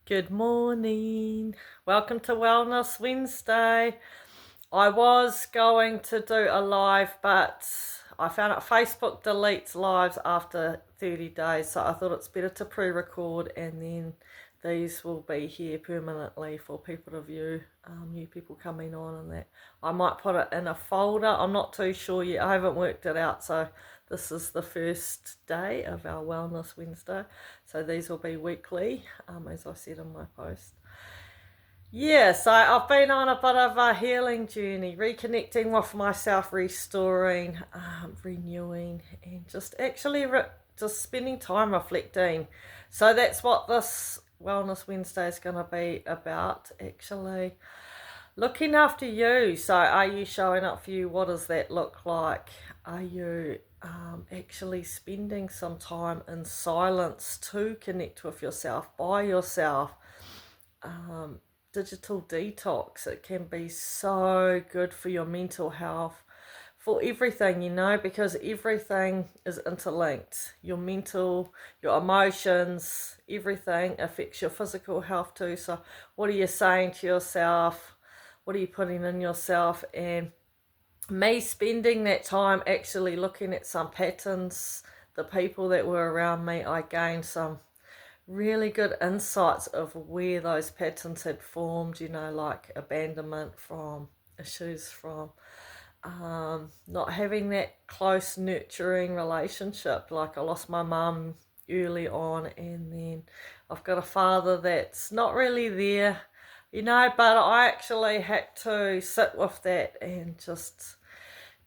Good morning. Welcome to Wellness Wednesday. I was going to do a live, but I found out Facebook deletes lives after 30 days, so I thought it's better to pre-record and then these will be here permanently for people to view, new people coming on and that. I might put it in a folder. I'm not too sure yet. I haven't worked it out, so this is the first day of our Wellness Wednesday. So these will be weekly, as I said in my post. Yeah, so I've been on a bit of a healing journey, reconnecting with myself, restoring, renewing, and just actually just spending time reflecting. So that's what this Wellness Wednesday is going to be about, actually. Looking after you. So are you showing up for you? What does that look like? Are you actually spending some time in silence to connect with yourself, by yourself? Digital detox, it can be so good for your mental health, for everything, because everything is interlinked. Your mental, your emotions, everything affects your physical health too. So what are you saying to yourself? What are you putting in yourself? And me spending that time actually looking at some patterns, the people that were around me, I gained some really good insights of where those patterns had formed, like abandonment from issues from not having that close nurturing relationship. Like I lost my mum early on, and then I've got a father that's not really there, but I actually had to sit with that and just,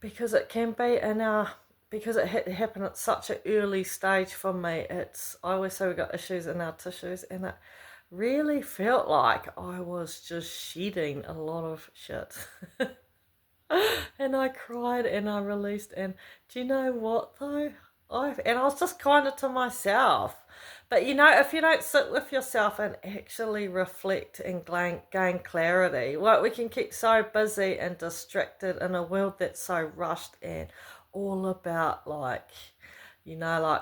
because it can be in our, because it had to happen at such an early stage for me. I always say we got issues in our tissues, and it really felt like I was just shedding a lot of shit. And I cried and I released, and do you know what though? I was just kind of to myself. But if you don't sit with yourself and actually reflect and gain clarity, well, we can keep so busy and distracted in a world that's so rushed and all about like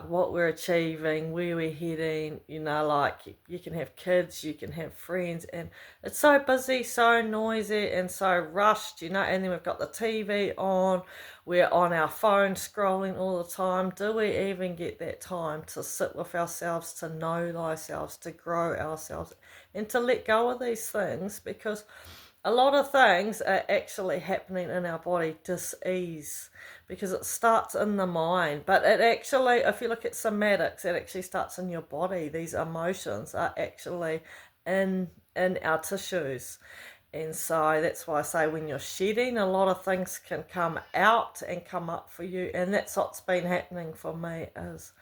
what we're achieving, where we're heading, like you can have kids, you can have friends, and it's so busy, so noisy, and so rushed, and then we've got the TV on, we're on our phone scrolling all the time. Do we even get that time to sit with ourselves, to know ourselves, to grow ourselves, and to let go of these things? Because a lot of things are actually happening in our body, dis-ease, because it starts in the mind. But it actually, if you look at somatics, it actually starts in your body. These emotions are actually in our tissues. And so that's why I say when you're shedding, a lot of things can come out and come up for you. And that's what's been happening for me is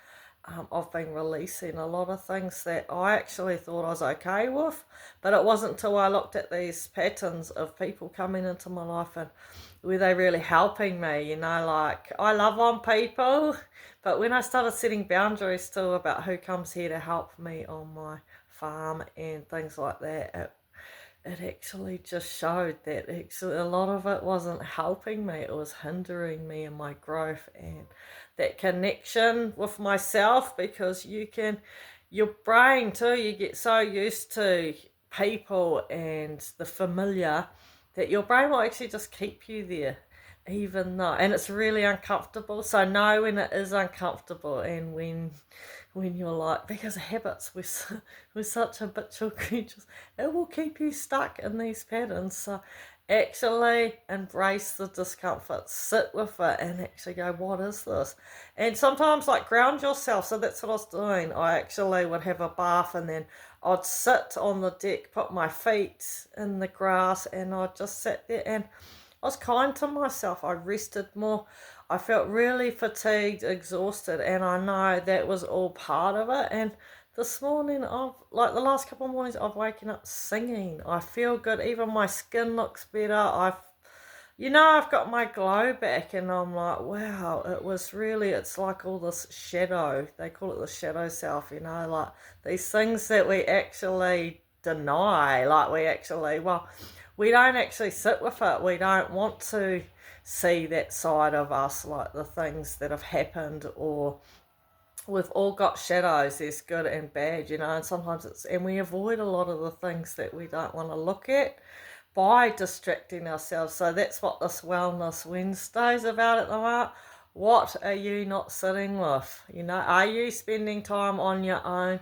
I've been releasing a lot of things that I actually thought I was okay with, but it wasn't until I looked at these patterns of people coming into my life and were they really helping me, like I love on people, but when I started setting boundaries too about who comes here to help me on my farm and things like that, it actually just showed that actually a lot of it wasn't helping me, it was hindering me in my growth and that connection with myself. Because your brain too, you get so used to people and the familiar that your brain will actually just keep you there, even though, and it's really uncomfortable. So know when it is uncomfortable, and when you're like, because habits, we're such habitual creatures, it will keep you stuck in these patterns. So actually embrace the discomfort, sit with it, and actually go, what is this? And sometimes like ground yourself. So that's what I was doing. I actually would have a bath, and then I'd sit on the deck, put my feet in the grass, and I'd just sit there, and I was kind to myself. I rested more. I felt really fatigued, exhausted, and I know that was all part of it. And this morning, like the last couple of mornings, I've woken up singing. I feel good. Even my skin looks better. I've got my glow back, and I'm like, wow, it's like all this shadow. They call it the shadow self, like these things that we actually deny. Like we don't actually sit with it. We don't want to see that side of us, like the things that have happened, or we've all got shadows. There's good and bad, and sometimes and we avoid a lot of the things that we don't want to look at by distracting ourselves. So that's what this Wellness Wednesday is about at the moment. What are you not sitting with? Are you spending time on your own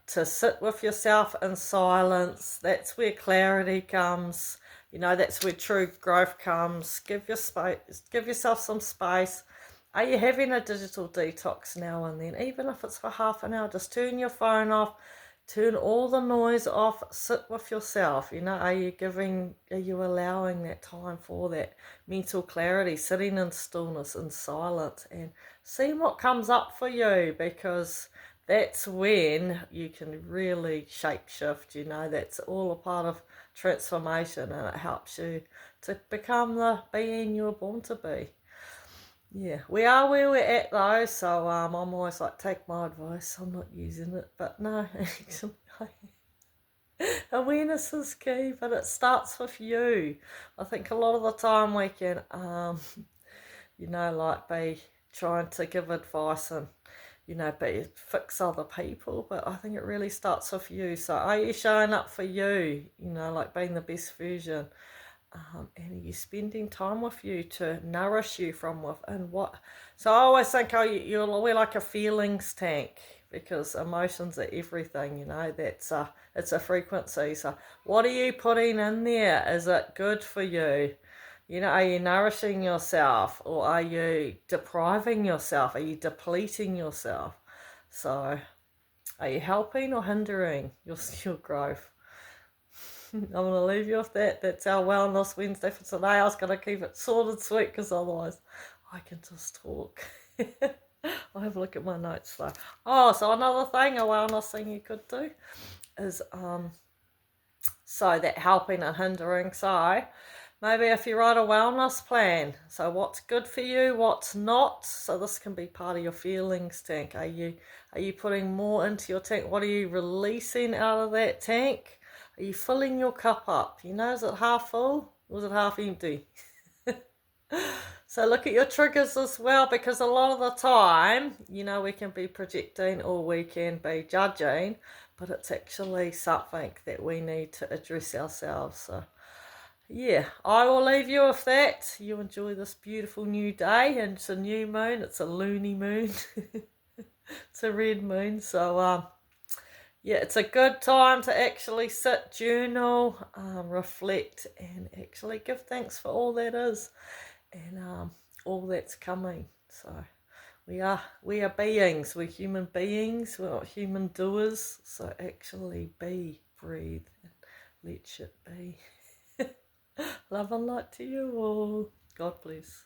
to sit with yourself in silence? That's where clarity comes. That's where true growth comes. Give yourself some space. Are you having a digital detox now and then? Even if it's for half an hour, just turn your phone off, turn all the noise off, sit with yourself. Are you allowing that time for that mental clarity, sitting in stillness and silence, and see what comes up for you, because that's when you can really shape shift. That's all a part of transformation, and it helps you to become the being you were born to be. Yeah, we are where we're at though, so I'm always like, take my advice. I'm not using it, but no, actually, awareness is key, but it starts with you. I think a lot of the time we can, like be trying to give advice and, be fix other people, but I think it really starts with you. So are you showing up for you? Like being the best version. And are you spending time with you to nourish you from within? So I always think, we're like a feelings tank, because emotions are everything. It's a frequency. So what are you putting in there? Is it good for you? Are you nourishing yourself, or are you depriving yourself? Are you depleting yourself? So are you helping or hindering your growth? I'm going to leave you with that. That's our Wellness Wednesday for today. I was going to keep it short and sweet, because otherwise I can just talk. I'll have a look at my notes though. Oh, so another thing, a wellness thing you could do is so that helping and hindering. So maybe if you write a wellness plan, so what's good for you, what's not. So this can be part of your feelings tank. Are you putting more into your tank? What are you releasing out of that tank? Are you filling your cup up? Is it half full or is it half empty? So look at your triggers as well, because a lot of the time, we can be projecting or we can be judging, but it's actually something that we need to address ourselves. So yeah, I will leave you with that. You enjoy this beautiful new day, and it's a new moon. It's a loony moon. It's a red moon. So yeah, it's a good time to actually sit, journal, reflect, and actually give thanks for all that is, and all that's coming. So we are beings. We're human beings. We're not human doers. So actually be, breathe, and let shit be. Love and light to you all. God bless.